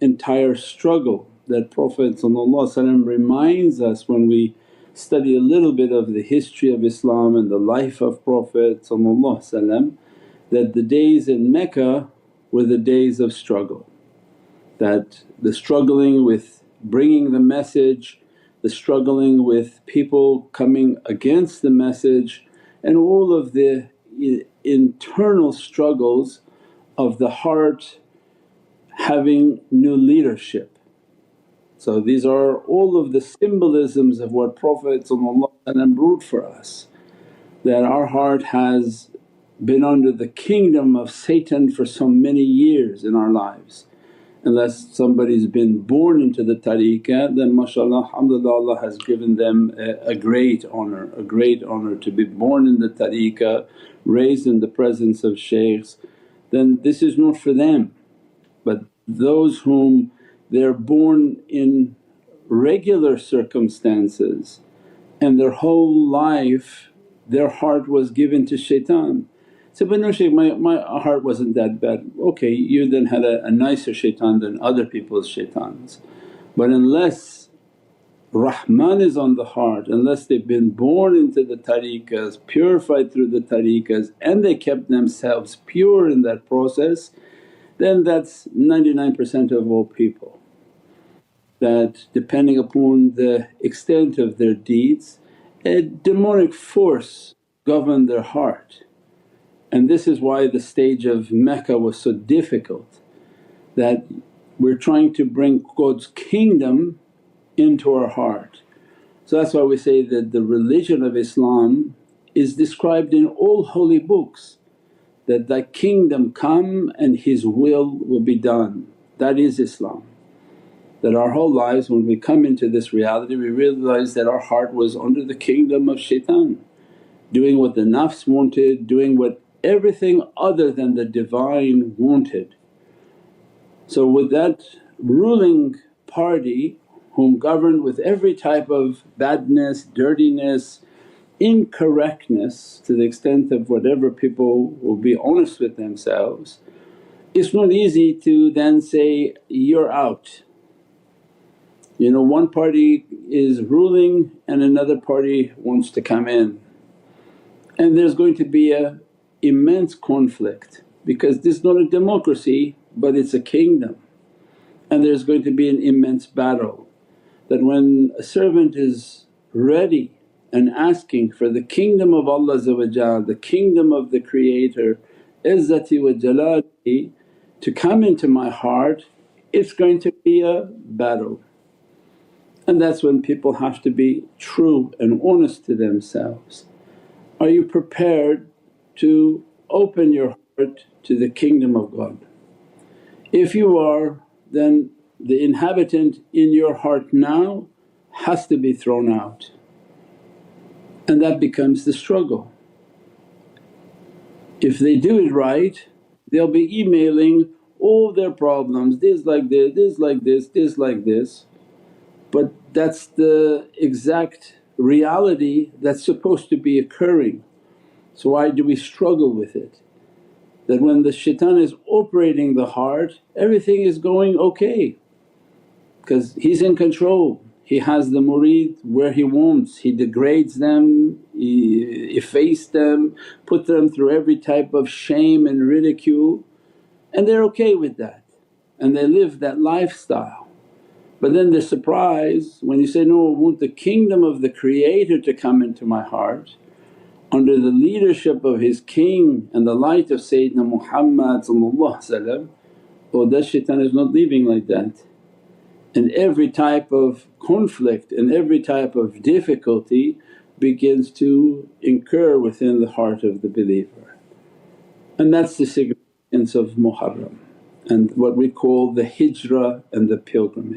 entire struggle that Prophet reminds us when we study a little bit of the history of Islam and the life of Prophet that the days in Mecca were the days of struggle. That the struggling with bringing the message, the struggling with people coming against the message, and all of the internal struggles of the heart having new leadership. So these are all of the symbolisms of what Prophet wrote for us, that our heart has been under the kingdom of Satan for so many years in our lives. Unless somebody's been born into the tariqah, then mashaAllah alhamdulillah Allah has given them a great honour to be born in the tariqah, raised in the presence of shaykhs. Then this is not for them, but those whom they're born in regular circumstances and their whole life their heart was given to shaitan. So, but no shaykh, my heart wasn't that bad. Okay, you then had a nicer shaitan than other people's shaitans. But unless Rahman is on the heart, unless they've been born into the tariqahs, purified through the tariqahs and they kept themselves pure in that process, then that's 99% of all people. That depending upon the extent of their deeds, a demonic force governed their heart. And this is why the stage of Mecca was so difficult, that we're trying to bring God's kingdom into our heart. So that's why we say that the religion of Islam is described in all holy books, that Thy kingdom come and His will be done. That is Islam. That our whole lives when we come into this reality we realise that our heart was under the kingdom of shaitan, doing what the nafs wanted, doing what everything other than the Divine wanted. So with that ruling party whom governed with every type of badness, dirtiness, incorrectness to the extent of whatever people will be honest with themselves, it's not easy to then say, you're out. You know, one party is ruling and another party wants to come in, and there's going to be a immense conflict because this is not a democracy but it's a kingdom, and there's going to be an immense battle. That when a servant is ready and asking for the kingdom of Allah, the kingdom of the Creator Izzati wa Jalali to come into my heart, it's going to be a battle. And that's when people have to be true and honest to themselves. Are you prepared to open your heart to the kingdom of God? If you are, then the inhabitant in your heart now has to be thrown out, and that becomes the struggle. If they do it right, they'll be emailing all their problems, this like this, this like this, this like this, but that's the exact reality that's supposed to be occurring. So why do we struggle with it? That when the shaitan is operating the heart everything is going okay because he's in control. He has the murid where he wants, he degrades them, he effaces them, put them through every type of shame and ridicule, and they're okay with that and they live that lifestyle. But then they're surprised when you say, no, I want the kingdom of the Creator to come into my heart under the leadership of His King and the light of Sayyidina Muhammad. Oh, that shaitan is not leaving like that. And every type of conflict and every type of difficulty begins to incur within the heart of the believer. And that's the significance of Muharram and what we call the hijrah and the pilgrimage.